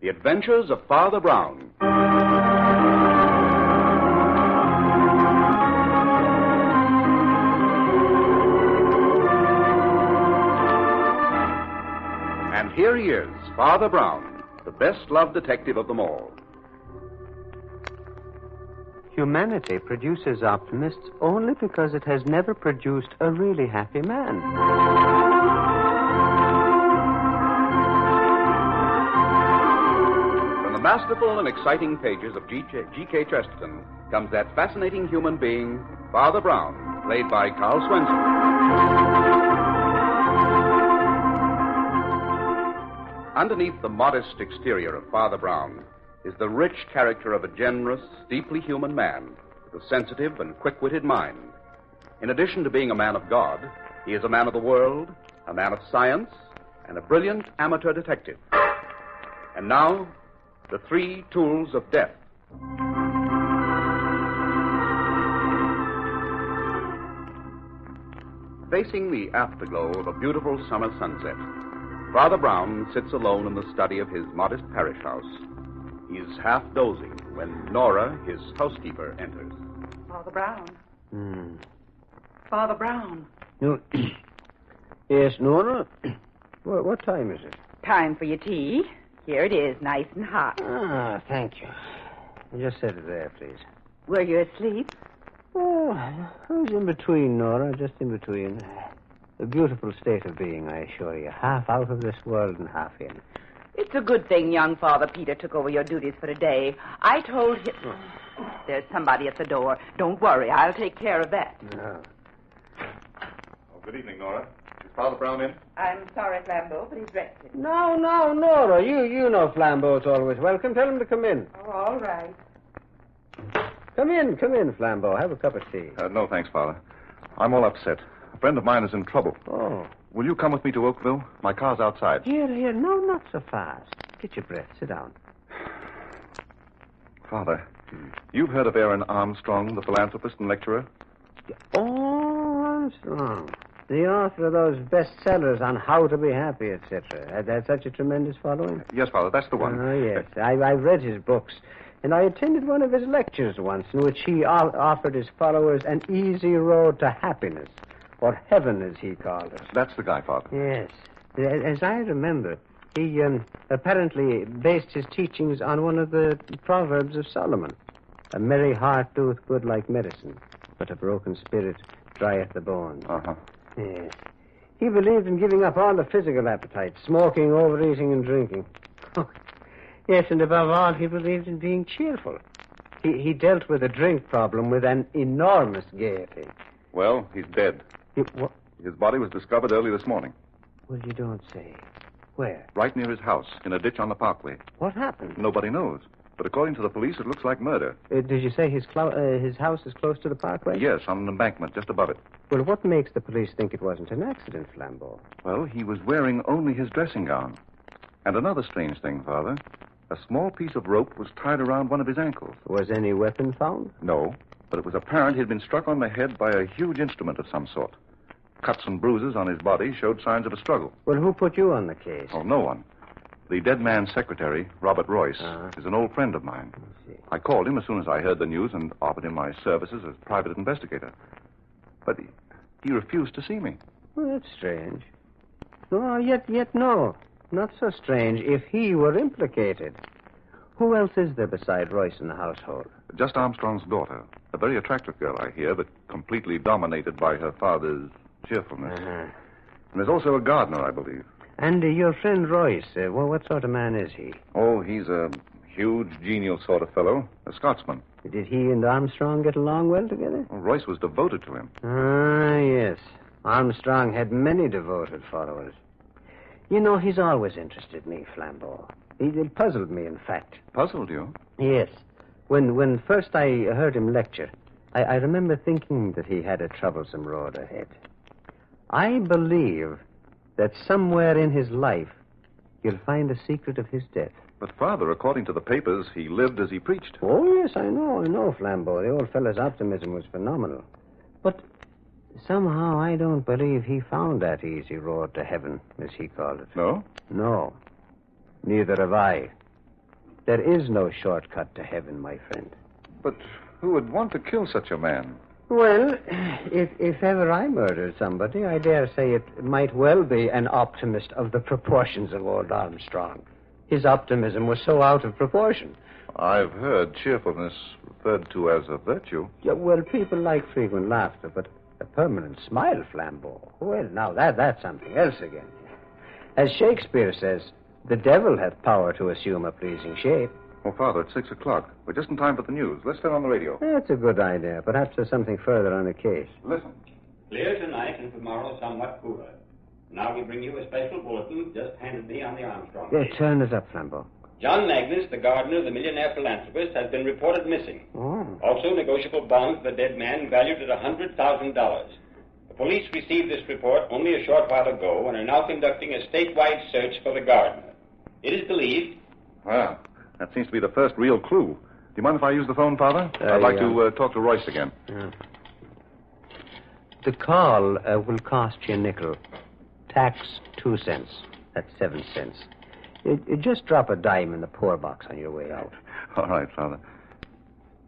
The Adventures of Father Brown. And here he is, Father Brown, the best-loved detective of them all. Humanity produces optimists only because it has never produced a really happy man. From the masterful and exciting pages of G.K. Chesterton comes that fascinating human being, Father Brown, played by Karl Swenson. Underneath the modest exterior of Father Brown is the rich character of a generous, deeply human man with a sensitive and quick-witted mind. In addition to being a man of God, he is a man of the world, a man of science, and a brilliant amateur detective. And now, the three tools of death. Facing the afterglow of a beautiful summer sunset, Father Brown sits alone in the study of his modest parish house. He is half dozing when Nora, his housekeeper, enters. Father Brown. Father Brown. No. Yes, Nora? What time is it? Time for your tea. Here it is, nice and hot. Ah, thank you. Just set it there, please. Were you asleep? Oh, I was in between, Nora, just in between. A beautiful state of being, I assure you. Half out of this world and half in. It's a good thing young Father Peter took over your duties for a day. I told him... There's somebody at the door. Don't worry, I'll take care of that. No. Oh, good evening, Nora. Is Father Brown in? I'm sorry, Flambeau, but he's resting. No, Nora. You know Flambeau's always welcome. Tell him to come in. Oh, all right. Come in, Flambeau. Have a cup of tea. No, thanks, Father. I'm all upset. A friend of mine is in trouble. Oh. Will you come with me to Oakville? My car's outside. Here. No, not so fast. Get your breath. Sit down. Father, you've heard of Erin Armstrong, the philanthropist and lecturer? Oh, Armstrong. The author of those bestsellers on how to be happy, etc. Had such a tremendous following? Yes, Father, that's the one. Oh, yes. I've read his books. And I attended one of his lectures once in which he offered his followers an easy road to happiness. Or heaven, as he called it. That's the guy, Father. Yes. As I remember, he apparently based his teachings on one of the Proverbs of Solomon. A merry heart doeth good like medicine, but a broken spirit drieth the bones. Uh-huh. Yes. He believed in giving up all the physical appetites, smoking, overeating, and drinking. Oh, yes, and above all, he believed in being cheerful. He dealt with the drink problem with an enormous gaiety. Well, he's dead. What? His body was discovered early this morning. Well, you don't say. Where? Right near his house, in a ditch on the parkway. What happened? Nobody knows. But according to the police, it looks like murder. Did you say his house is close to the parkway? Yes, on an embankment just above it. Well, what makes the police think it wasn't an accident, Flambeau? Well, he was wearing only his dressing gown. And another strange thing, Father. A small piece of rope was tied around one of his ankles. Was any weapon found? No, but it was apparent he'd been struck on the head by a huge instrument of some sort. Cuts and bruises on his body showed signs of a struggle. Well, who put you on the case? Oh, no one. The dead man's secretary, Robert Royce, is an old friend of mine. I called him as soon as I heard the news and offered him my services as private investigator. But he refused to see me. Well, that's strange. No, yet no. Not so strange if he were implicated. Who else is there beside Royce in the household? Just Armstrong's daughter. A very attractive girl, I hear, but completely dominated by her father's cheerfulness. And there's also a gardener, I believe. And your friend Royce, what sort of man is he? Oh, he's a huge, genial sort of fellow. A Scotsman. Did he and Armstrong get along well together? Well, Royce was devoted to him. Ah, yes. Armstrong had many devoted followers. You know, he's always interested me, Flambeau. He puzzled me, in fact. Puzzled you? Yes. When first I heard him lecture, I remember thinking that he had a troublesome road ahead. I believe that somewhere in his life you'll find the secret of his death. But, Father, according to the papers, he lived as he preached. Oh, yes, I know, Flambeau. The old fellow's optimism was phenomenal. But somehow I don't believe he found that easy road to heaven, as he called it. No? No. Neither have I. There is no shortcut to heaven, my friend. But who would want to kill such a man? Well, if ever I murdered somebody, I dare say it might well be an optimist of the proportions of old Armstrong. His optimism was so out of proportion. I've heard cheerfulness referred to as a virtue. Yeah, well, people like frequent laughter, but a permanent smile, Flambeau. Well, now that's something else again. As Shakespeare says, the devil hath power to assume a pleasing shape. Oh, Father, it's 6 o'clock. We're just in time for the news. Let's turn on the radio. That's a good idea. Perhaps there's something further on the case. Listen. Clear tonight and tomorrow somewhat cooler. Now we bring you a special bulletin just handed me on the Armstrong case. Turn it up, Flambeau. John Magnus, the gardener, the millionaire philanthropist, has been reported missing. Oh. Also, negotiable bonds for the dead man valued at $100,000. The police received this report only a short while ago and are now conducting a statewide search for the gardener. It is believed... Well, that seems to be the first real clue. Do you mind if I use the phone, Father? I'd like to talk to Royce again. Yeah. The call will cost you a nickel. Tax 2 cents. That's 7 cents. Just drop a dime in the poor box on your way out. All right, Father.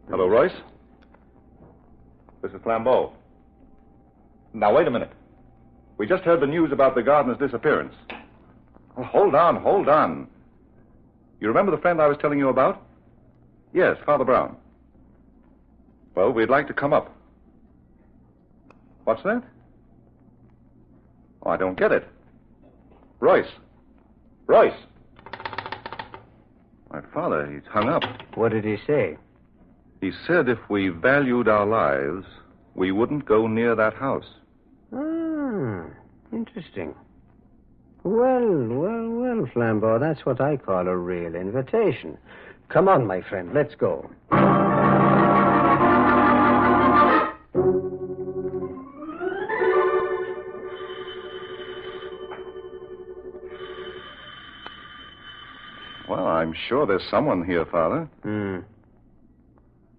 Hello, Royce? This is Flambeau. Now, wait a minute. We just heard the news about the gardener's disappearance. Oh, hold on. You remember the friend I was telling you about? Yes, Father Brown. Well, we'd like to come up. What's that? Oh, I don't get it. Royce! My father, he's hung up. What did he say? He said if we valued our lives, we wouldn't go near that house. Ah, interesting. Well, Flambeau, that's what I call a real invitation. Come on, my friend, let's go. Well, I'm sure there's someone here, Father.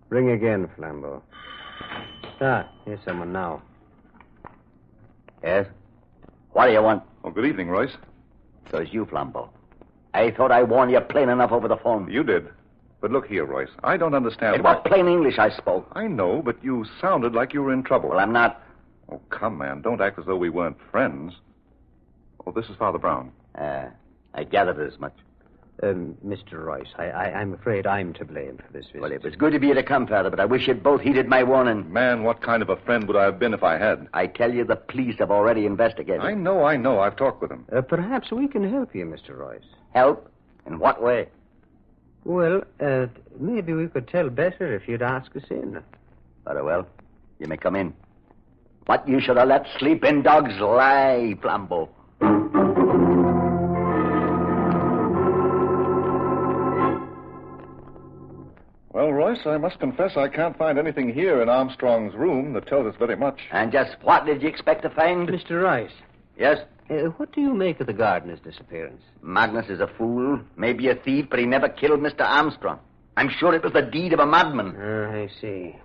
Ring again, Flambeau. Here's someone now. Yes? What do you want? Oh, good evening, Royce. So it's you, Flambeau. I thought I warned you plain enough over the phone. You did. But look here, Royce. I don't understand. It was plain English I spoke. I know, but you sounded like you were in trouble. Well, I'm not. Oh, come, man. Don't act as though we weren't friends. Oh, this is Father Brown. I gathered as much. Mr. Royce, I'm afraid I'm to blame for this visit. Well, it was good of you to come, Father, but I wish you'd both heeded my warning. Man, what kind of a friend would I have been if I had? I tell you, the police have already investigated. I know. I've talked with them. Perhaps we can help you, Mr. Royce. Help? In what way? Well, maybe we could tell better if you'd ask us in. Very well. You may come in. But you should have let sleeping dogs lie, Flambeau. Well, Royce, I must confess I can't find anything here in Armstrong's room that tells us very much. And just what did you expect to find? Mr. Royce. Yes? What do you make of the gardener's disappearance? Magnus is a fool, maybe a thief, but he never killed Mr. Armstrong. I'm sure it was the deed of a madman. I see.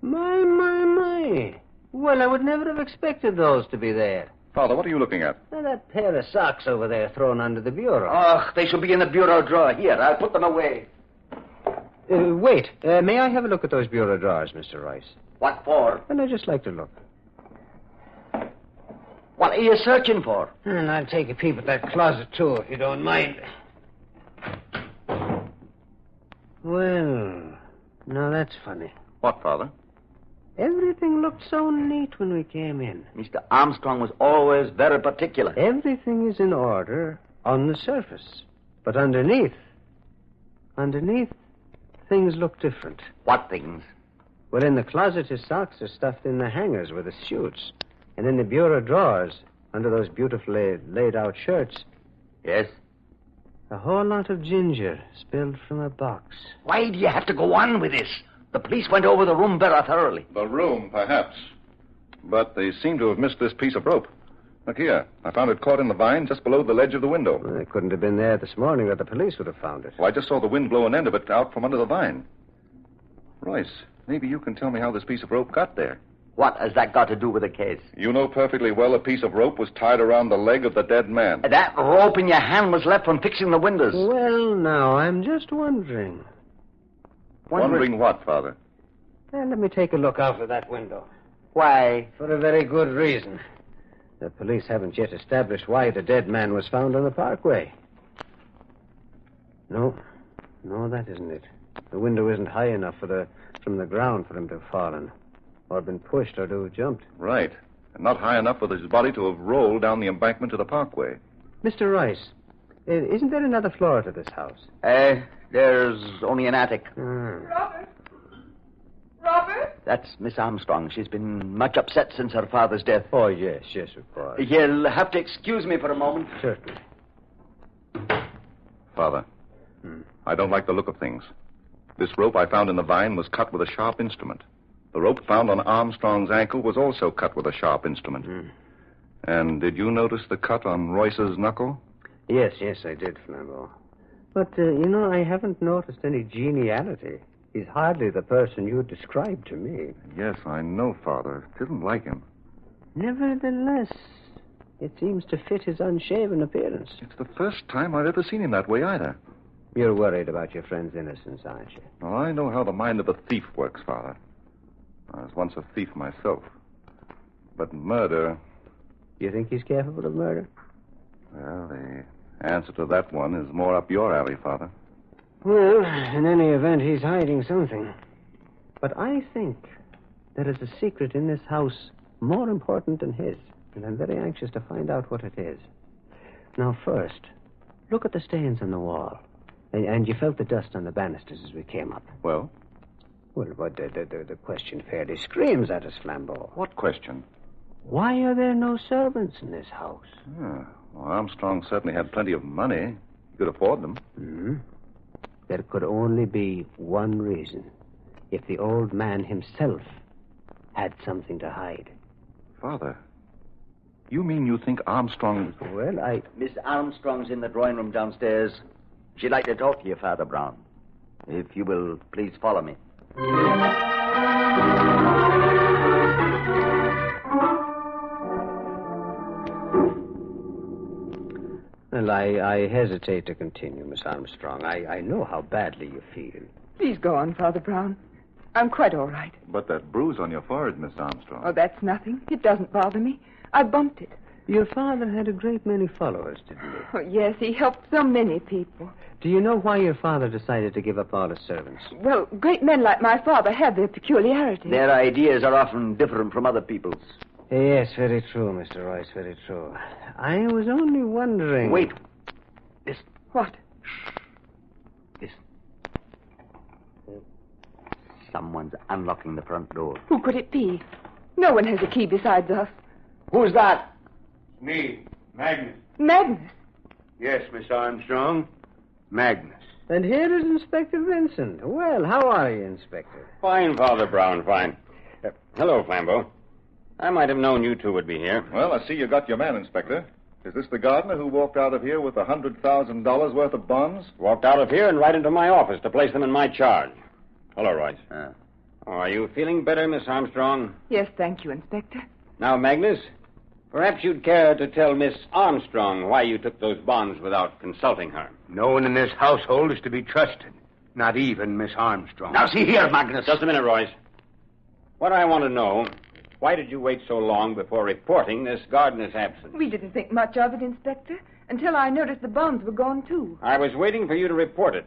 My. Well, I would never have expected those to be there. Father, what are you looking at? That pair of socks over there thrown under the bureau. Oh, they should be in the bureau drawer. Here, I'll put them away. Wait. May I have a look at those bureau drawers, Mr. Royce? What for? And I'd just like to look. What are you searching for? And I'll take a peep at that closet, too, if you don't mind. Well, now that's funny. What, Father? Everything looked so neat when we came in. Mr. Armstrong was always very particular. Everything is in order on the surface. But underneath, things look different. What things? Well, in the closet, his socks are stuffed in the hangers with his suits. And in the bureau drawers, under those beautifully laid-out shirts... Yes? A whole lot of ginger spilled from a box. Why do you have to go on with this? The police went over the room very thoroughly. The room, perhaps. But they seem to have missed this piece of rope. Look here. I found it caught in the vine just below the ledge of the window. Well, it couldn't have been there this morning, or the police would have found it. Well, I just saw the wind blow an end of it out from under the vine. Royce, maybe you can tell me how this piece of rope got there. What has that got to do with the case? You know perfectly well a piece of rope was tied around the leg of the dead man. That rope in your hand was left from fixing the windows. Well, now, I'm just wondering. Wondering what, Father? Well, let me take a look out of that window. Why? For a very good reason. The police haven't yet established why the dead man was found on the parkway. No, that isn't it. The window isn't high enough from the ground for him to have fallen, or been pushed, or to have jumped. Right. And not high enough for his body to have rolled down the embankment to the parkway. Mr. Royce, isn't there another floor to this house? There's only an attic. Robert? That's Miss Armstrong. She's been much upset since her father's death. Oh, yes, of course. You'll have to excuse me for a moment. Certainly. Father, I don't like the look of things. This rope I found in the vine was cut with a sharp instrument. The rope found on Armstrong's ankle was also cut with a sharp instrument. And did you notice the cut on Royce's knuckle? Yes, I did, Flambeau. But, I haven't noticed any geniality. He's hardly the person you described to me. Yes, I know, Father. Didn't like him. Nevertheless, it seems to fit his unshaven appearance. It's the first time I've ever seen him that way, either. You're worried about your friend's innocence, aren't you? Well, I know how the mind of a thief works, Father. I was once a thief myself. But murder... You think he's capable of murder? Well, the answer to that one is more up your alley, Father. Well, in any event, he's hiding something. But I think there is a secret in this house more important than his, and I'm very anxious to find out what it is. Now, first, look at the stains on the wall. And you felt the dust on the banisters as we came up. Well? Well, but the question fairly screams at us, Flambeau. What question? Why are there no servants in this house? Well, Armstrong certainly had plenty of money. He could afford them. There could only be one reason. If the old man himself had something to hide. Father, you mean you think Armstrong... Well, Miss Armstrong's in the drawing room downstairs. She'd like to talk to you, Father Brown. If you will, please follow me. Well, I hesitate to continue, Miss Armstrong. I know how badly you feel. Please go on, Father Brown. I'm quite all right. But that bruise on your forehead, Miss Armstrong... Oh, that's nothing. It doesn't bother me. I bumped it. Your father had a great many followers, didn't he? Oh, yes, he helped so many people. Do you know why your father decided to give up all his servants? Well, great men like my father have their peculiarities. Their ideas are often different from other people's. Yes, very true, Mr. Royce, very true. I was only wondering... Wait. Listen. What? Listen. Someone's unlocking the front door. Who could it be? No one has a key besides us. Who's that? Me, Magnus. Magnus? Yes, Miss Armstrong. Magnus. And here is Inspector Vincent. Well, how are you, Inspector? Fine, Father Brown, fine. Hello, Flambeau. I might have known you two would be here. Well, I see you got your man, Inspector. Is this the gardener who walked out of here with $100,000 worth of bonds? Walked out of here and right into my office to place them in my charge. Hello, Royce. Are you feeling better, Miss Armstrong? Yes, thank you, Inspector. Now, Magnus, perhaps you'd care to tell Miss Armstrong why you took those bonds without consulting her. No one in this household is to be trusted. Not even Miss Armstrong. Now, see here, Magnus. Just a minute, Royce. What I want to know, why did you wait so long before reporting this gardener's absence? We didn't think much of it, Inspector, until I noticed the bonds were gone, too. I was waiting for you to report it.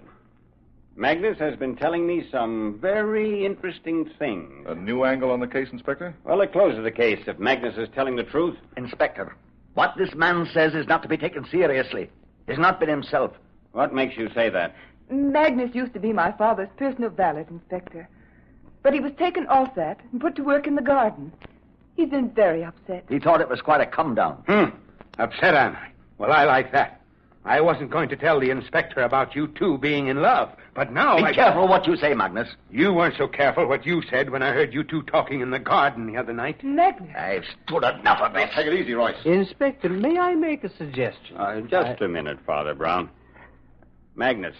Magnus has been telling me some very interesting things. A new angle on the case, Inspector? Well, it closes the case if Magnus is telling the truth. Inspector, what this man says is not to be taken seriously. He's not been himself. What makes you say that? Magnus used to be my father's personal valet, Inspector. But he was taken off that and put to work in the garden. He's been very upset. He thought it was quite a come-down. Upset, am I? Well, I like that. I wasn't going to tell the inspector about you two being in love, but now Be careful what you say, Magnus. You weren't so careful what you said when I heard you two talking in the garden the other night. Magnus. I've stood enough of this. Take it easy, Royce. Inspector, may I make a suggestion? Just a minute, Father Brown. Magnus,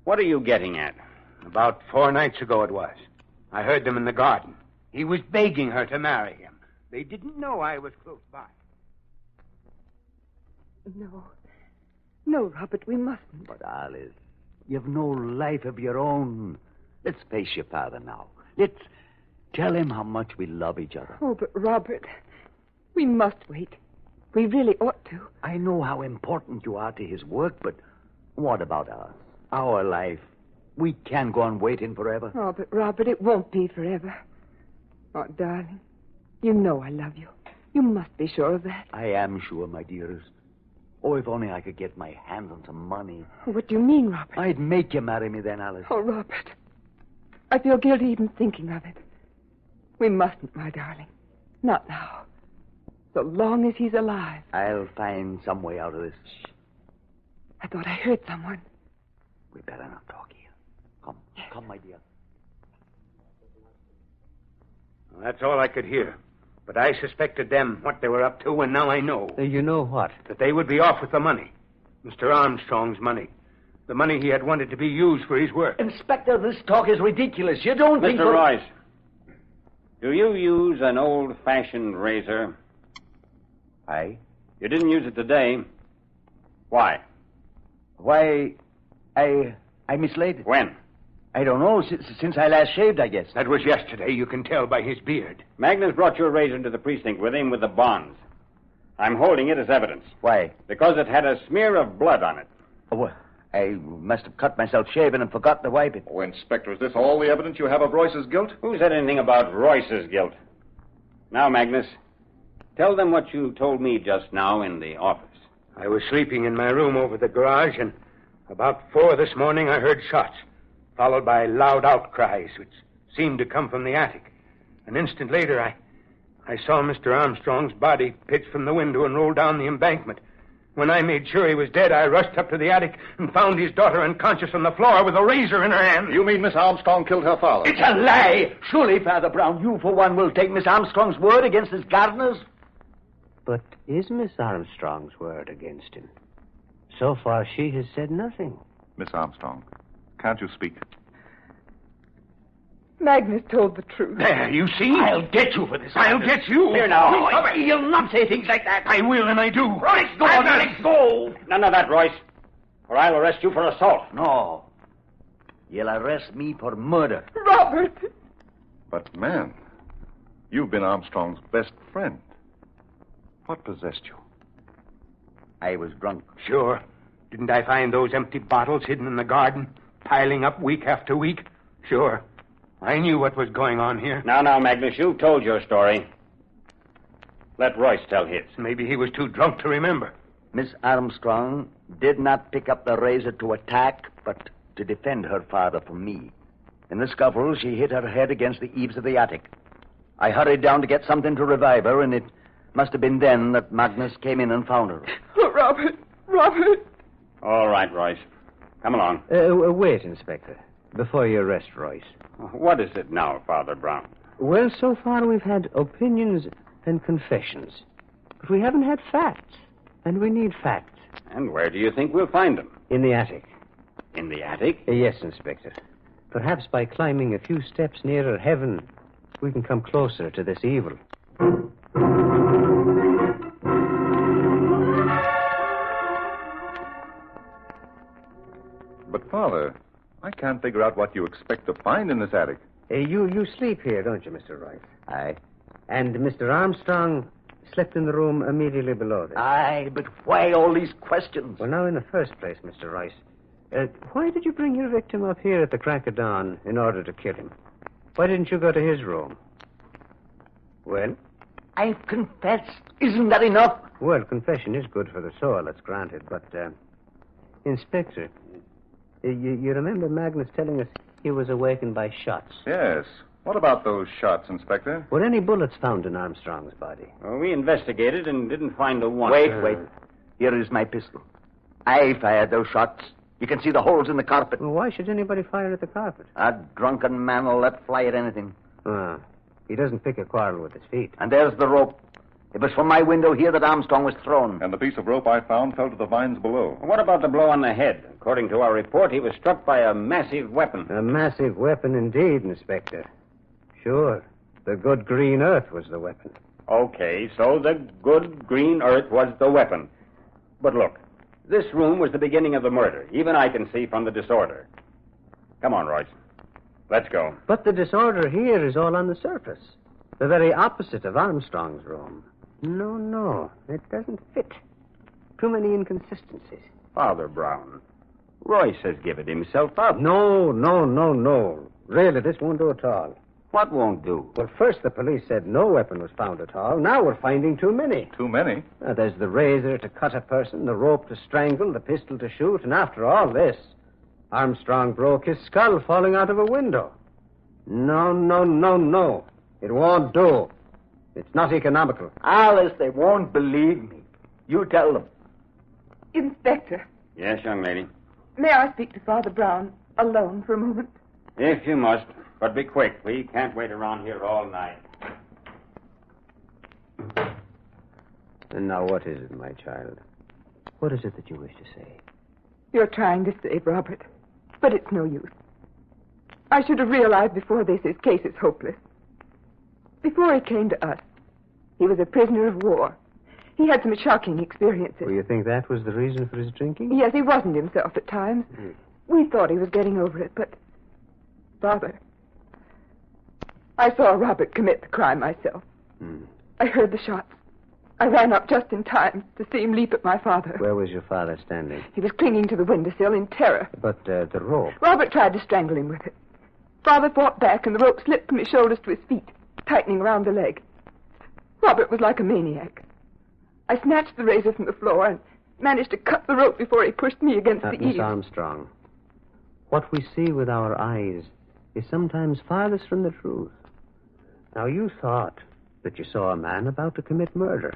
what are you getting at? About 4 nights ago it was. I heard them in the garden. He was begging her to marry him. They didn't know I was close by. No. No, Robert, we mustn't. But, Alice, you've no life of your own. Let's face your father now. Let's tell him how much we love each other. Oh, but Robert, we must wait. We really ought to. I know how important you are to his work, but what about us? Our life? We can't go on waiting forever. Oh, but Robert, it won't be forever. Oh, darling, you know I love you. You must be sure of that. I am sure, my dearest. Oh, if only I could get my hands on some money. What do you mean, Robert? I'd make you marry me then, Alice. Oh, Robert, I feel guilty even thinking of it. We mustn't, my darling. Not now. So long as he's alive. I'll find some way out of this. Shh. I thought I heard someone. We better not talk here. Come, come, my dear. Well, that's all I could hear. But I suspected them, what they were up to, and now I know. You know what? That they would be off with the money. Mr. Armstrong's money. The money he had wanted to be used for his work. Inspector, this talk is ridiculous. You don't think... Mr. Royce, do you use an old-fashioned razor? Aye. You didn't use it today. Why? Why, I mislaid. When? I don't know. Since I last shaved, I guess. That was yesterday. You can tell by his beard. Magnus brought your razor into the precinct with him with the bonds. I'm holding it as evidence. Why? Because it had a smear of blood on it. Oh, well, I must have cut myself shaving and forgot to wipe it. Oh, Inspector, is this all the evidence you have of Royce's guilt? Who said anything about Royce's guilt? Now, Magnus, tell them what you told me just now in the office. I was sleeping in my room over the garage, and about 4 this morning I heard shots, followed by loud outcries, which seemed to come from the attic. An instant later, I saw Mr. Armstrong's body pitch from the window and roll down the embankment. When I made sure he was dead, I rushed up to the attic and found his daughter unconscious on the floor with a razor in her hand. You mean Miss Armstrong killed her father? It's a lie! Surely, Father Brown, you for one will take Miss Armstrong's word against his gardener's? But is Miss Armstrong's word against him? So far, she has said nothing. Miss Armstrong, can't you speak? Magnus told the truth. There, you see? I'll get you for this. I'll get you. Here now. No, you'll not say things like that. I will, and I do. Royce, go on. Let go. None of that, Royce. Or I'll arrest you for assault. No. You'll arrest me for murder. Robert! But, man, you've been Armstrong's best friend. What possessed you? I was drunk. Sure. Didn't I find those empty bottles hidden in the garden, piling up week after week? Sure. I knew what was going on here. Now, Magnus, you've told your story. Let Royce tell his. Maybe he was too drunk to remember. Miss Armstrong did not pick up the razor to attack, but to defend her father from me. In the scuffle, she hit her head against the eaves of the attic. I hurried down to get something to revive her, and it must have been then that Magnus came in and found her. Oh, Robert! Robert! All right, Royce. Come along. Wait, Inspector, before you arrest Royce. What is it now, Father Brown? Well, so far we've had opinions and confessions. But we haven't had facts. And we need facts. And where do you think we'll find them? In the attic. In the attic? Yes, Inspector. Perhaps by climbing a few steps nearer heaven, we can come closer to this evil. But, Father, I can't figure out what you expect to find in this attic. You sleep here, don't you, Mr. Royce? Aye. And Mr. Armstrong slept in the room immediately below this. Aye, but why all these questions? Well, now, in the first place, Mr. Royce, why did you bring your victim up here at the crack of dawn in order to kill him? Why didn't you go to his room? Well? I've confessed. Isn't that enough? Well, confession is good for the soul, that's granted. But, Inspector, you remember Magnus telling us he was awakened by shots? Yes. What about those shots, Inspector? Were any bullets found in Armstrong's body? Well, we investigated and didn't find a one. Wait. Here is my pistol. I fired those shots. You can see the holes in the carpet. Well, why should anybody fire at the carpet? A drunken man will let fly at anything. He doesn't pick a quarrel with his feet. And there's the rope. It was from my window here that Armstrong was thrown. And the piece of rope I found fell to the vines below. What about the blow on the head? According to our report, he was struck by a massive weapon. A massive weapon indeed, Inspector. Sure. The good green earth was the weapon. Okay, so the good green earth was the weapon. But look, this room was the beginning of the murder. Even I can see from the disorder. Come on, Royce. Let's go. But the disorder here is all on the surface. The very opposite of Armstrong's room. No, it doesn't fit. Too many inconsistencies. Father Brown, Royce has given himself up. No. Really, this won't do at all. What won't do? Well, first the police said no weapon was found at all. Now we're finding too many. Too many? There's the razor to cut a person, the rope to strangle, the pistol to shoot, and after all this, Armstrong broke his skull falling out of a window. No. It won't do. It's not economical. Alice, they won't believe me. You tell them. Inspector, Yes, young lady. may I speak to Father Brown alone for a moment? If you must, but be quick. We can't wait around here all night. And now what is it, my child? What is it that you wish to say? You're trying to save Robert, but it's no use. I should have realized before this his case is hopeless. Before he came to us, he was a prisoner of war. He had some shocking experiences. Well, you think that was the reason for his drinking? Yes, he wasn't himself at times. We thought he was getting over it, but... Father, I saw Robert commit the crime myself. I heard the shots. I ran up just in time to see him leap at my father. Where was your father standing? He was clinging to the windowsill in terror. But the rope. Robert tried to strangle him with it. Father fought back, and the rope slipped from his shoulders to his feet, tightening around the leg. Robert was like a maniac. I snatched the razor from the floor and managed to cut the rope before he pushed me against the Miss eaves. Armstrong, what we see with our eyes is sometimes farthest from the truth. Now, you thought that you saw a man about to commit murder.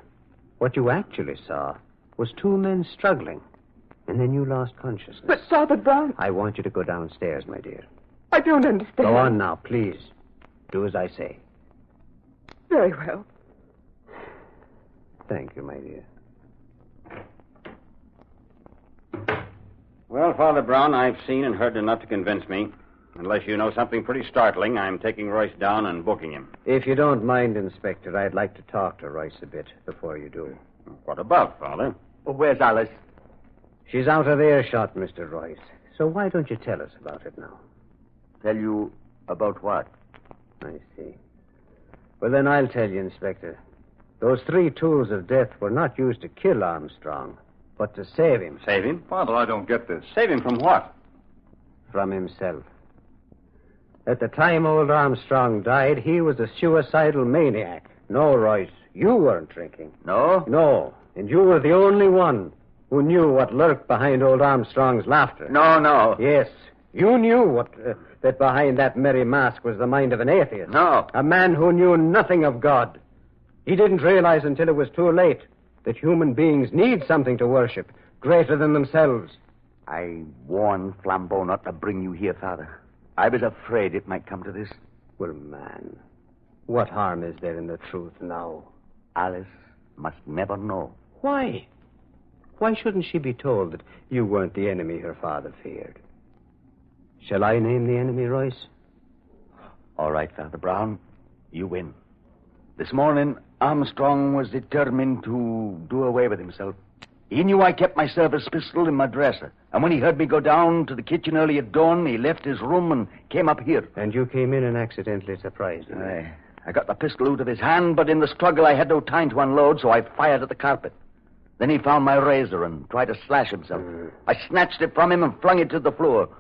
What you actually saw was two men struggling, and then you lost consciousness. But Father Brown... I want you to go downstairs, my dear. I don't understand. Go on now, please. Do as I say. Very well. Thank you, my dear. Well, Father Brown, I've seen and heard enough to convince me. Unless you know something pretty startling, I'm taking Royce down and booking him. If you don't mind, Inspector, I'd like to talk to Royce a bit before you do. What about, Father? Oh, where's Alice? She's out of earshot, Mr. Royce. So why don't you tell us about it now? Tell you about what? I see. Well, then I'll tell you, Inspector. Those 3 tools of death were not used to kill Armstrong, but to save him. Save him? Father, I don't get this. Save him from what? From himself. At the time old Armstrong died, he was a suicidal maniac. No, Royce, you weren't drinking. No? No, and you were the only one who knew what lurked behind old Armstrong's laughter. No. Yes, you knew that behind that merry mask was the mind of an atheist. No. A man who knew nothing of God. He didn't realize until it was too late that human beings need something to worship greater than themselves. I warned Flambeau not to bring you here, Father. I was afraid it might come to this. Well, man, what harm is there in the truth now? Alice must never know. Why? Why shouldn't she be told that you weren't the enemy her father feared? Shall I name the enemy, Royce? All right, Father Brown. You win. This morning, Armstrong was determined to do away with himself. He knew I kept my service pistol in my dresser. And when he heard me go down to the kitchen early at dawn, he left his room and came up here. And you came in and accidentally surprised him. I got the pistol out of his hand, but in the struggle I had no time to unload, so I fired at the carpet. Then he found my razor and tried to slash himself. I snatched it from him and flung it to the floor.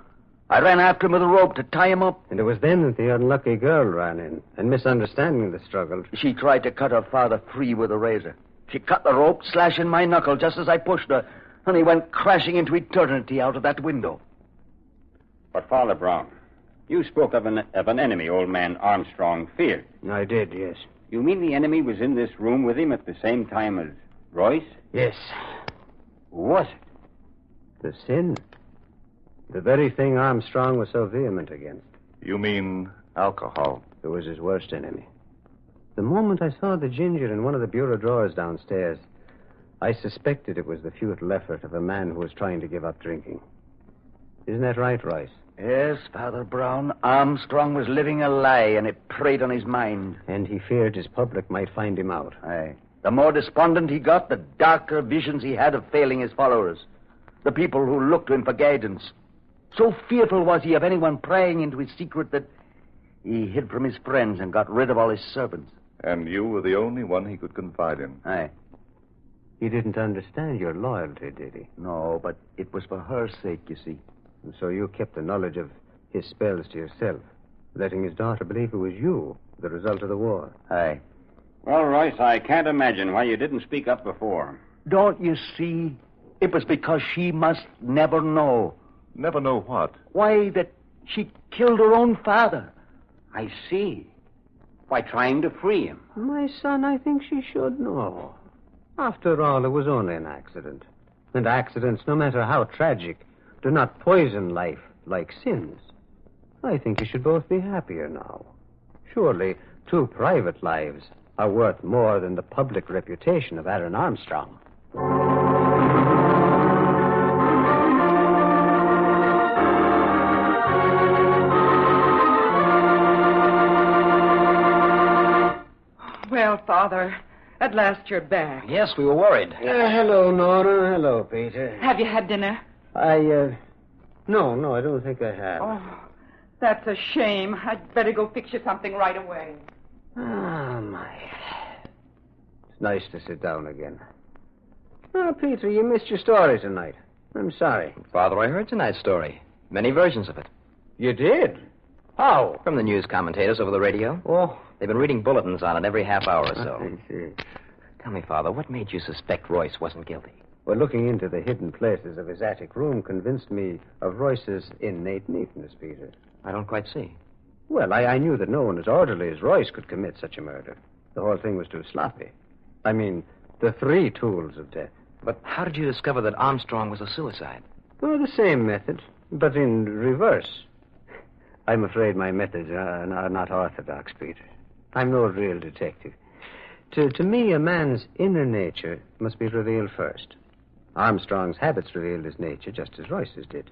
I ran after him with a rope to tie him up. And it was then that the unlucky girl ran in, and misunderstanding the struggle. She tried to cut her father free with a razor. She cut the rope, slashing my knuckle just as I pushed her, and he went crashing into eternity out of that window. But, Father Brown, you spoke of an enemy old man Armstrong feared. I did, yes. You mean the enemy was in this room with him at the same time as Royce? Yes. Who was it? The sin. The very thing Armstrong was so vehement against. You mean alcohol? It was his worst enemy. The moment I saw the ginger in one of the bureau drawers downstairs, I suspected it was the futile effort of a man who was trying to give up drinking. Isn't that right, Royce? Yes, Father Brown. Armstrong was living a lie, and it preyed on his mind. And he feared his public might find him out. Aye. The more despondent he got, the darker visions he had of failing his followers. The people who looked to him for guidance. So fearful was he of anyone prying into his secret that he hid from his friends and got rid of all his servants. And you were the only one he could confide in. Aye. He didn't understand your loyalty, did he? No, but it was for her sake, you see. And so you kept the knowledge of his spells to yourself, letting his daughter believe it was you, the result of the war. Aye. Well, Royce, I can't imagine why you didn't speak up before. Don't you see? It was because she must never know. Never know what? Why, that she killed her own father. I see. By trying to free him. My son, I think she should know. After all, it was only an accident. And accidents, no matter how tragic, do not poison life like sins. I think you should both be happier now. Surely, 2 private lives are worth more than the public reputation of Erin Armstrong. Well, Father, at last you're back. Yes, we were worried. Hello, Nora. Hello, Peter. Have you had dinner? No, I don't think I have. Oh, that's a shame. I'd better go fix you something right away. Ah, my. It's nice to sit down again. Oh, Peter, you missed your story tonight. I'm sorry. Father, I heard tonight's story. Many versions of it. You did? How? From the news commentators over the radio. Oh. They've been reading bulletins on it every half hour or so. I see. Tell me, Father, what made you suspect Royce wasn't guilty? Well, looking into the hidden places of his attic room convinced me of Royce's innate neatness, Peter. I don't quite see. Well, I knew that no one as orderly as Royce could commit such a murder. The whole thing was too sloppy. I mean, the 3 tools of death. But how did you discover that Armstrong was a suicide? Well, the same method, but in reverse. I'm afraid my methods are not orthodox, Peter. I'm no real detective. To me, a man's inner nature must be revealed first. Armstrong's habits revealed his nature just as Royce's did.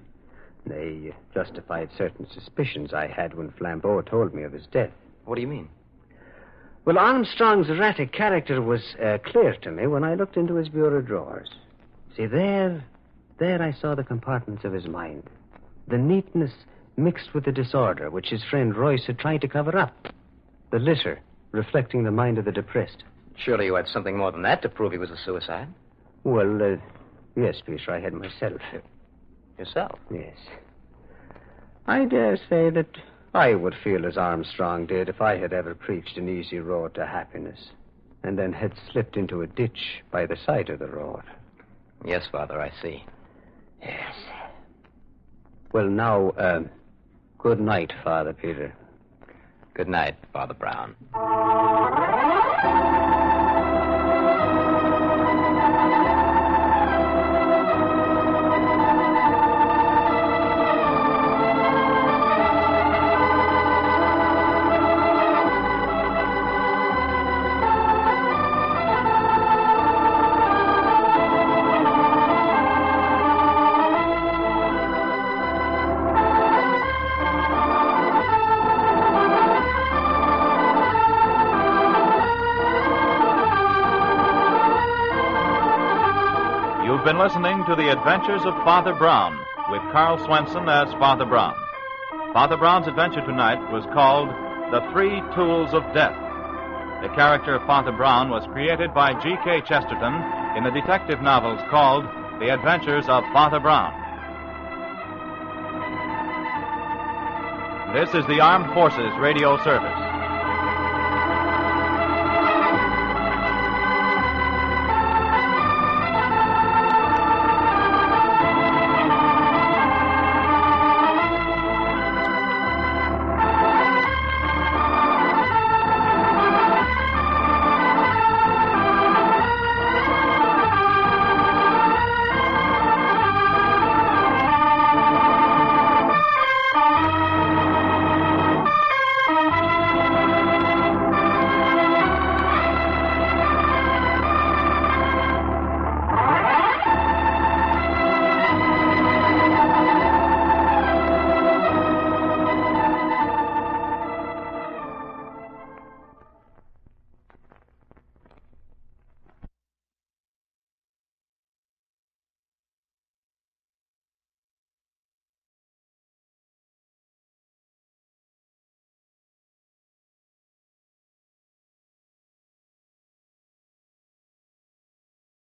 They justified certain suspicions I had when Flambeau told me of his death. What do you mean? Well, Armstrong's erratic character was clear to me when I looked into his bureau drawers. See, there I saw the compartments of his mind. The neatness mixed with the disorder which his friend Royce had tried to cover up. The litter reflecting the mind of the depressed. Surely you had something more than that to prove he was a suicide. Well, yes, Peter, I had myself. Yourself? Yes. I dare say that I would feel as Armstrong did if I had ever preached an easy road to happiness and then had slipped into a ditch by the side of the road. Yes, Father, I see. Yes. Well, now, good night, Father Peter. Good night, Father Brown. You've been listening to The Adventures of Father Brown, with Karl Swenson as Father Brown. Father Brown's adventure tonight was called The 3 Tools of Death. The character of Father Brown was created by G.K. Chesterton in the detective novels called The Adventures of Father Brown. This is the Armed Forces Radio Service.